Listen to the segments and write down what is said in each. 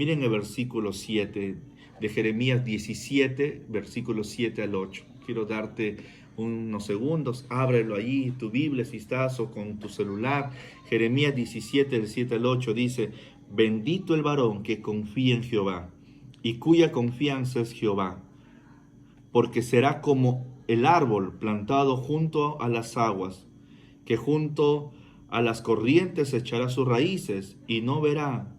Miren el versículo 7 de Jeremías 17, versículos 7 al 8. Quiero darte unos segundos, ábrelo ahí, tu Biblia si estás o con tu celular. Jeremías 17, del 7 al 8 dice: bendito el varón que confía en Jehová y cuya confianza es Jehová, porque será como el árbol plantado junto a las aguas, que junto a las corrientes echará sus raíces y no verá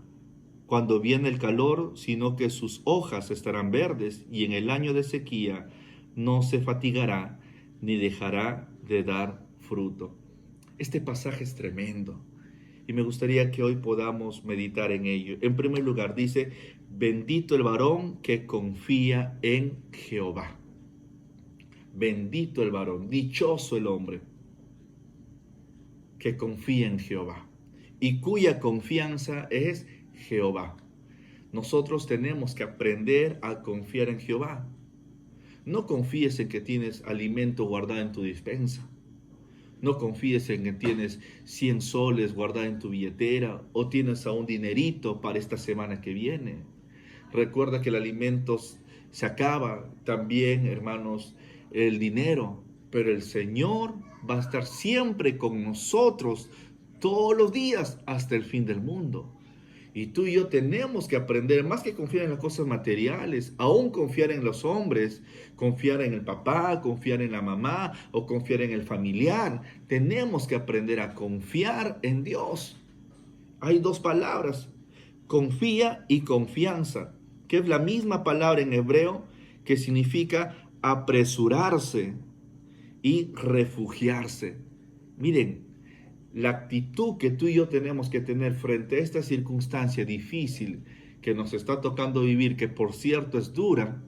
cuando viene el calor, sino que sus hojas estarán verdes, y en el año de sequía no se fatigará ni dejará de dar fruto. Este pasaje es tremendo y me gustaría que hoy podamos meditar en ello. En primer lugar dice: bendito el varón que confía en Jehová. Bendito el varón, dichoso el hombre que confía en Jehová y cuya confianza es Jehová. Nosotros tenemos que aprender a confiar en Jehová. No confíes en que tienes alimento guardado en tu despensa. No confíes en que tienes 100 soles guardados en tu billetera o tienes aún dinerito para esta semana que viene. Recuerda que el alimento se acaba, también, hermanos, el dinero, pero el Señor va a estar siempre con nosotros todos los días hasta el fin del mundo. Y tú y yo tenemos que aprender, más que confiar en las cosas materiales, aún confiar en los hombres, confiar en el papá, confiar en la mamá o confiar en el familiar. Tenemos que aprender a confiar en Dios. Hay dos palabras, confía y confianza, que es la misma palabra en hebreo que significa apresurarse y refugiarse. Miren, la actitud que tú y yo tenemos que tener frente a esta circunstancia difícil que nos está tocando vivir, que por cierto es dura,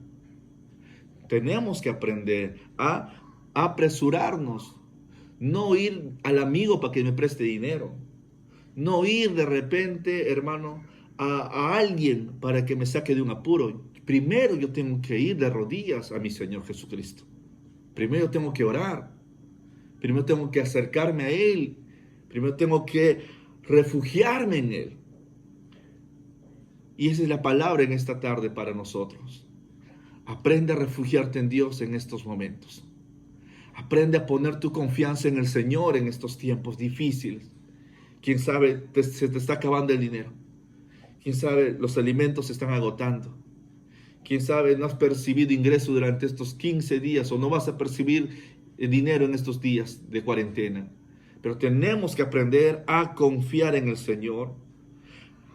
tenemos que aprender a apresurarnos, no ir al amigo para que me preste dinero, no ir de repente, hermano, a alguien para que me saque de un apuro. Primero yo tengo que ir de rodillas a mi Señor Jesucristo. Primero tengo que orar. Primero tengo que acercarme a Él. Primero tengo que refugiarme en Él. Y esa es la palabra en esta tarde para nosotros. Aprende a refugiarte en Dios en estos momentos. Aprende a poner tu confianza en el Señor en estos tiempos difíciles. Quién sabe, se te está acabando el dinero. Quién sabe, los alimentos se están agotando. Quién sabe, no has percibido ingreso durante estos 15 días o no vas a percibir dinero en estos días de cuarentena. Pero tenemos que aprender a confiar en el Señor.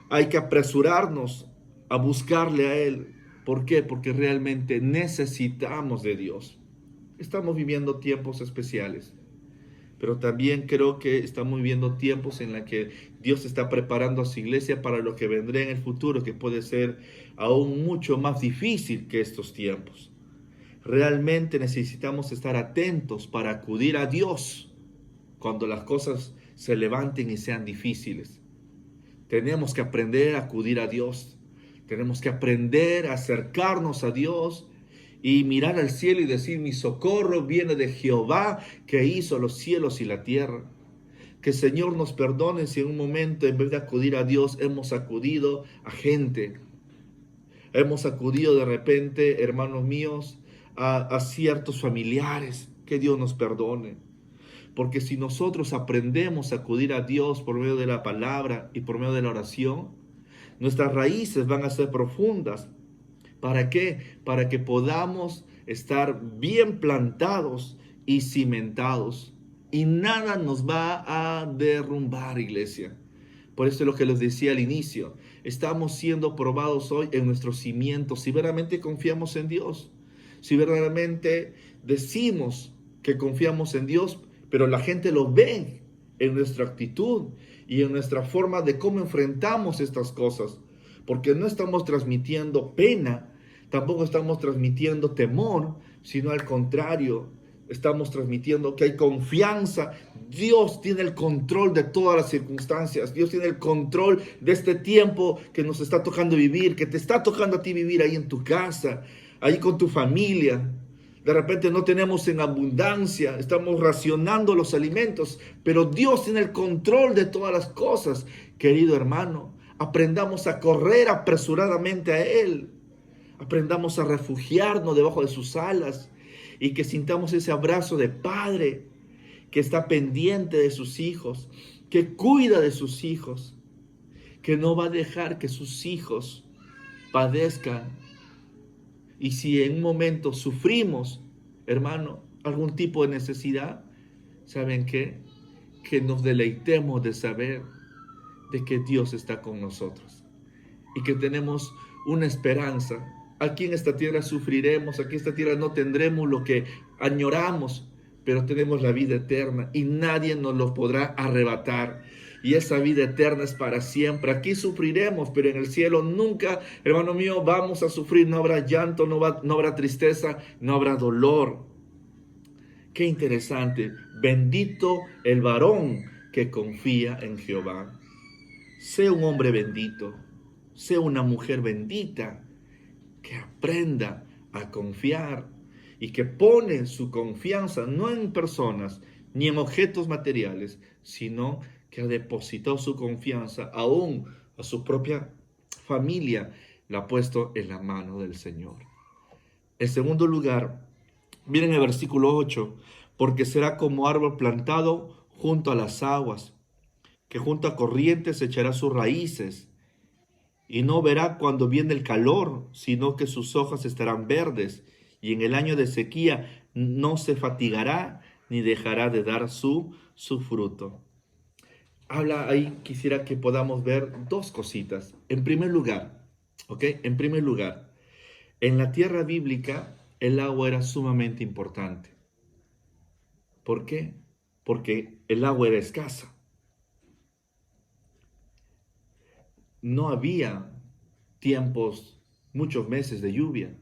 Hay que apresurarnos a buscarle a Él. ¿Por qué? Porque realmente necesitamos de Dios. Estamos viviendo tiempos especiales. Pero también creo que estamos viviendo tiempos en los que Dios está preparando a su iglesia para lo que vendrá en el futuro, que puede ser aún mucho más difícil que estos tiempos. Realmente necesitamos estar atentos para acudir a Dios cuando las cosas se levanten y sean difíciles. Tenemos que aprender a acudir a Dios. Tenemos que aprender a acercarnos a Dios y mirar al cielo y decir: mi socorro viene de Jehová, que hizo los cielos y la tierra. Que el Señor nos perdone si en un momento, en vez de acudir a Dios, hemos acudido a gente. Hemos acudido de repente, hermanos míos, a ciertos familiares. Que Dios nos perdone. Porque si nosotros aprendemos a acudir a Dios por medio de la palabra y por medio de la oración, nuestras raíces van a ser profundas. ¿Para qué? Para que podamos estar bien plantados y cimentados. Y nada nos va a derrumbar, iglesia. Por eso es lo que les decía al inicio. Estamos siendo probados hoy en nuestros cimientos. Si verdaderamente confiamos en Dios. Si verdaderamente decimos que confiamos en Dios, pero la gente lo ve en nuestra actitud y en nuestra forma de cómo enfrentamos estas cosas. Porque no estamos transmitiendo pena, tampoco estamos transmitiendo temor, sino al contrario, estamos transmitiendo que hay confianza. Dios tiene el control de todas las circunstancias. Dios tiene el control de este tiempo que nos está tocando vivir, que te está tocando a ti vivir ahí en tu casa, ahí con tu familia. De repente no tenemos en abundancia, estamos racionando los alimentos, pero Dios tiene el control de todas las cosas. Querido hermano, Aprendamos a correr apresuradamente a Él. Aprendamos a refugiarnos debajo de sus alas y que sintamos ese abrazo de Padre que está pendiente de sus hijos, que cuida de sus hijos, que no va a dejar que sus hijos padezcan. Y si en un momento sufrimos, hermano, algún tipo de necesidad, ¿saben qué? Que nos deleitemos de saber de que Dios está con nosotros y que tenemos una esperanza. Aquí en esta tierra sufriremos, aquí en esta tierra no tendremos lo que añoramos, pero tenemos la vida eterna y nadie nos lo podrá arrebatar. Y esa vida eterna es para siempre. Aquí sufriremos, pero en el cielo nunca, hermano mío, vamos a sufrir. No habrá llanto, no habrá tristeza, no habrá dolor. Qué interesante. Bendito el varón que confía en Jehová. Sé un hombre bendito, sé una mujer bendita, que aprenda a confiar y que pone su confianza no en personas ni en objetos materiales, sino que ha depositado su confianza aún a su propia familia, la ha puesto en la mano del Señor. En segundo lugar, miren el versículo 8, porque será como árbol plantado junto a las aguas, que junto a corrientes echará sus raíces, y no verá cuando viene el calor, sino que sus hojas estarán verdes, y en el año de sequía no se fatigará ni dejará de dar su fruto. Habla ahí, quisiera que podamos ver dos cositas. En primer lugar, ¿ok? En primer lugar, en la tierra bíblica el agua era sumamente importante. ¿Por qué? Porque el agua era escasa. No había tiempos, muchos meses de lluvia.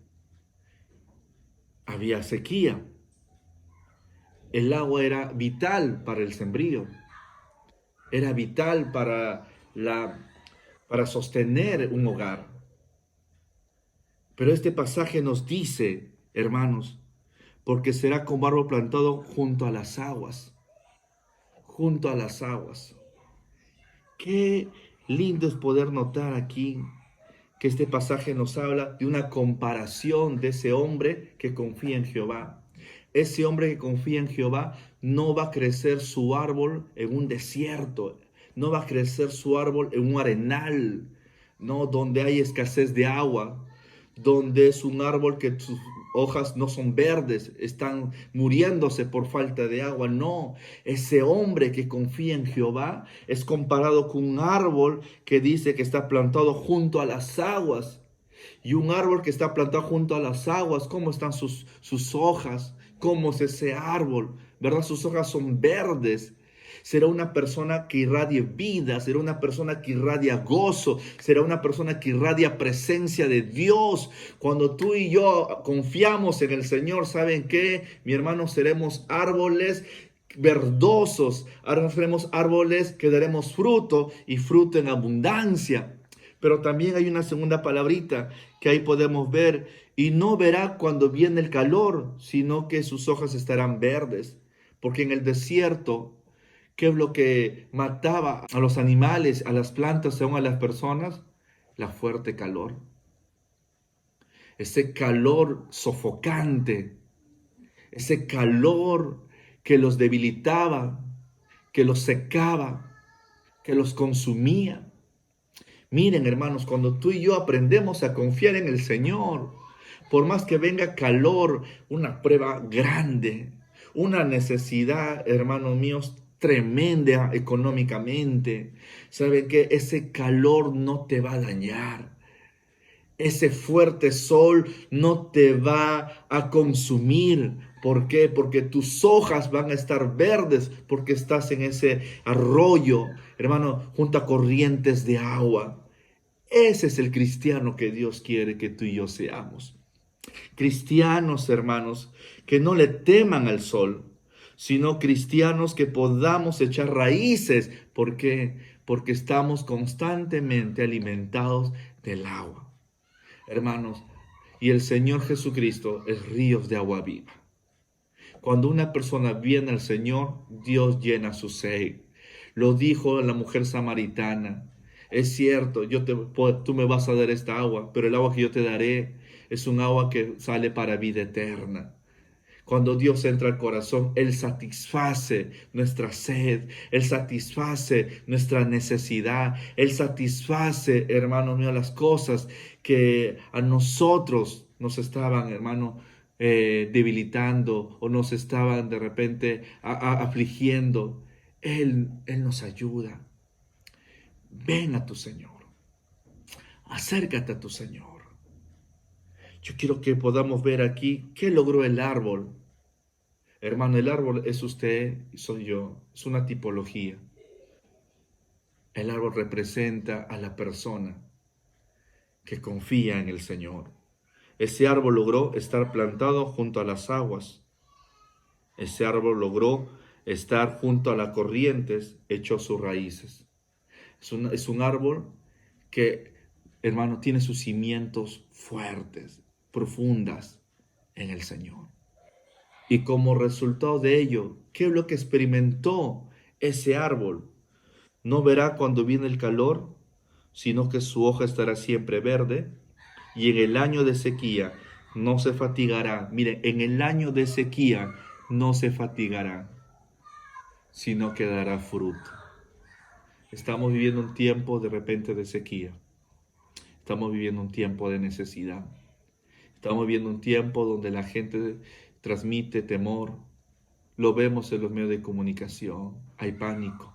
Había sequía. El agua era vital para el sembrío. Era vital para sostener un hogar. Pero este pasaje nos dice, hermanos, porque será como árbol plantado junto a las aguas. Junto a las aguas. Qué lindo es poder notar aquí que este pasaje nos habla de una comparación de ese hombre que confía en Jehová. Ese hombre que confía en Jehová no va a crecer su árbol en un desierto, no va a crecer su árbol en un arenal, no, donde hay escasez de agua, donde es un árbol que sus hojas no son verdes, están muriéndose por falta de agua. No, ese hombre que confía en Jehová es comparado con un árbol que dice que está plantado junto a las aguas. Y un árbol que está plantado junto a las aguas, ¿cómo están sus hojas? ¿Cómo es ese árbol? ¿Verdad? Sus hojas son verdes. Será una persona que irradie vida, será una persona que irradia gozo, será una persona que irradia presencia de Dios. Cuando tú y yo confiamos en el Señor, ¿saben qué? Mi hermano, seremos árboles verdosos, ahora seremos árboles que daremos fruto y fruto en abundancia. Pero también hay una segunda palabrita que ahí podemos ver, y no verá cuando viene el calor, sino que sus hojas estarán verdes, porque en el desierto, ¿qué es lo que mataba a los animales, a las plantas, aún a las personas? La fuerte calor. Ese calor sofocante, ese calor que los debilitaba, que los secaba, que los consumía. Miren, hermanos, cuando tú y yo aprendemos a confiar en el Señor, por más que venga calor, una prueba grande, una necesidad, hermanos míos, tremenda económicamente, ¿saben qué? Ese calor no te va a dañar. Ese fuerte sol no te va a consumir. ¿Por qué? Porque tus hojas van a estar verdes, porque estás en ese arroyo, hermano, junto a corrientes de agua. Ese es el cristiano que Dios quiere que tú y yo seamos. Cristianos, hermanos, que no le teman al sol, sino cristianos que podamos echar raíces. ¿Por qué? Porque estamos constantemente alimentados del agua. Hermanos, y el Señor Jesucristo es ríos de agua viva. Cuando una persona viene al Señor, Dios llena su sed. Lo dijo la mujer samaritana. Es cierto, tú me vas a dar esta agua, pero el agua que yo te daré es un agua que sale para vida eterna. Cuando Dios entra al corazón, Él satisface nuestra sed, Él satisface nuestra necesidad, Él satisface, hermano mío, las cosas que a nosotros nos estaban, hermano, debilitando o nos estaban de repente afligiendo. Él nos ayuda. Ven a tu Señor, acércate a tu Señor. Yo quiero que podamos ver aquí qué logró el árbol. Hermano, el árbol es usted y soy yo. Es una tipología. El árbol representa a la persona que confía en el Señor. Ese árbol logró estar plantado junto a las aguas. Ese árbol logró estar junto a las corrientes, echó sus raíces. Es un árbol que, hermano, tiene sus cimientos fuertes, profundas en el Señor. Y como resultado de ello, ¿qué es lo que experimentó ese árbol? No verá cuando viene el calor, sino que su hoja estará siempre verde, y en el año de sequía no se fatigará. Miren, en el año de sequía no se fatigará, sino que dará fruto. Estamos viviendo un tiempo de repente de sequía. Estamos viviendo un tiempo de necesidad. Estamos viviendo un tiempo donde la gente transmite temor. Lo vemos en los medios de comunicación. Hay pánico.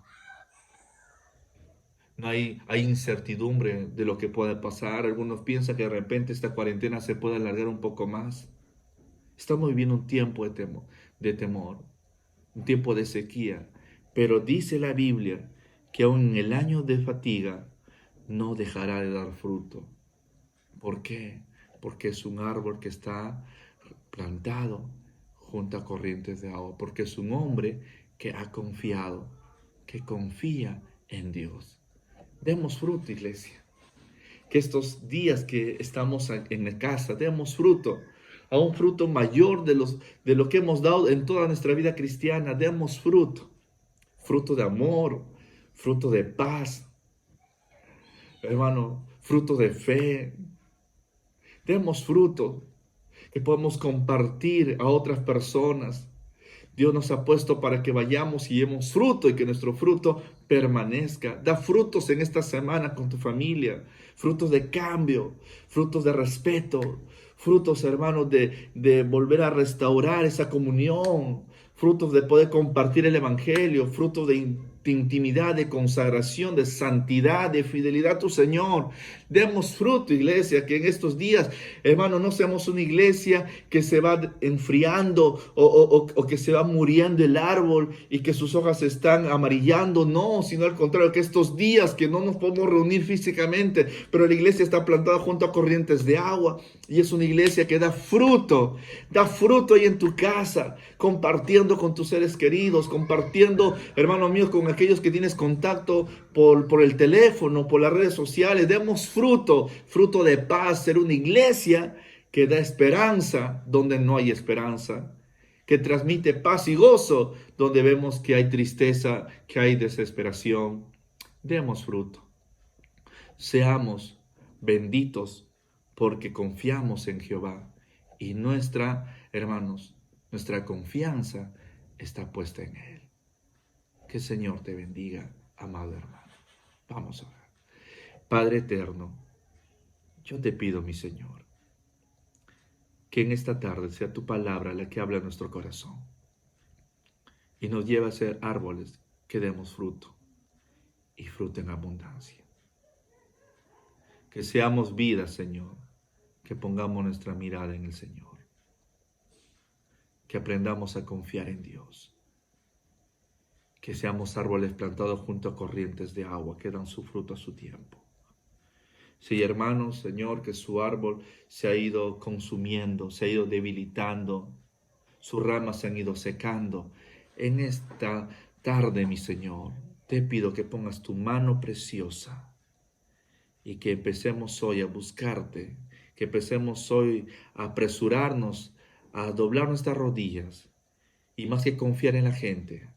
No hay incertidumbre de lo que puede pasar. Algunos piensan que de repente esta cuarentena se puede alargar un poco más. Estamos viviendo un tiempo de temor, un tiempo de sequía. Pero dice la Biblia que aún en el año de fatiga no dejará de dar fruto. ¿Por qué? Porque es un árbol que está plantado junto a corrientes de agua. Porque es un hombre que ha confiado, que confía en Dios. Demos fruto, iglesia. Que estos días que estamos en la casa, demos fruto. A un fruto mayor de lo que hemos dado en toda nuestra vida cristiana. Demos fruto. Fruto de amor, fruto de paz. Hermano, fruto de fe. Demos fruto que podamos compartir a otras personas. Dios nos ha puesto para que vayamos y demos fruto y que nuestro fruto permanezca. Da frutos en esta semana con tu familia, frutos de cambio, frutos de respeto, frutos, hermanos, de volver a restaurar esa comunión, frutos de poder compartir el evangelio, frutos de intimidad, de consagración, de santidad, de fidelidad a tu Señor. Demos fruto, iglesia, que en estos días, hermano, no seamos una iglesia que se va enfriando o que se va muriendo el árbol y que sus hojas se están amarillando. No, sino al contrario, que estos días que no nos podemos reunir físicamente, pero la iglesia está plantada junto a corrientes de agua y es una iglesia que da fruto ahí en tu casa, compartiendo con tus seres queridos, compartiendo, hermano mío, con aquellos que tienes contacto por el teléfono, por las redes sociales. Demos fruto de paz, ser una iglesia que da esperanza donde no hay esperanza, que transmite paz y gozo donde vemos que hay tristeza, que hay desesperación. Demos fruto. Seamos benditos porque confiamos en Jehová y hermanos, nuestra confianza está puesta en Él. Que el Señor te bendiga, amado hermano. Vamos a orar. Padre eterno, yo te pido, mi Señor, que en esta tarde sea tu palabra la que habla en nuestro corazón y nos lleve a ser árboles que demos fruto y fruto en abundancia. Que seamos vida, Señor, que pongamos nuestra mirada en el Señor, que aprendamos a confiar en Dios, que seamos árboles plantados junto a corrientes de agua que dan su fruto a su tiempo. Sí, hermanos, Señor, que su árbol se ha ido consumiendo, se ha ido debilitando, sus ramas se han ido secando. En esta tarde, mi Señor, te pido que pongas tu mano preciosa y que empecemos hoy a buscarte, que empecemos hoy a apresurarnos, a doblar nuestras rodillas y más que confiar en la gente,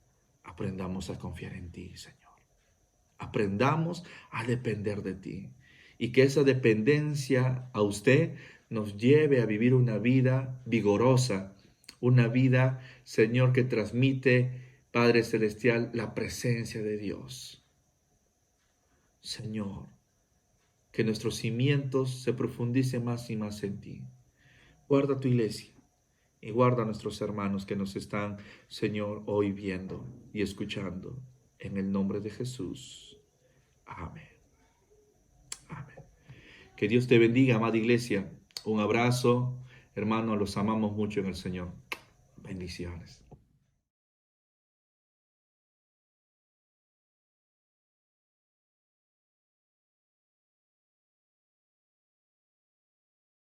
aprendamos a confiar en ti, Señor. Aprendamos a depender de ti. Y que esa dependencia a usted nos lleve a vivir una vida vigorosa, una vida, Señor, que transmite, Padre Celestial, la presencia de Dios. Señor, que nuestros cimientos se profundicen más y más en ti. Guarda tu iglesia y guarda a nuestros hermanos que nos están, Señor, hoy viendo y escuchando. En el nombre de Jesús. Amén. Amén. Que Dios te bendiga, amada iglesia. Un abrazo, hermano, los amamos mucho en el Señor. Bendiciones.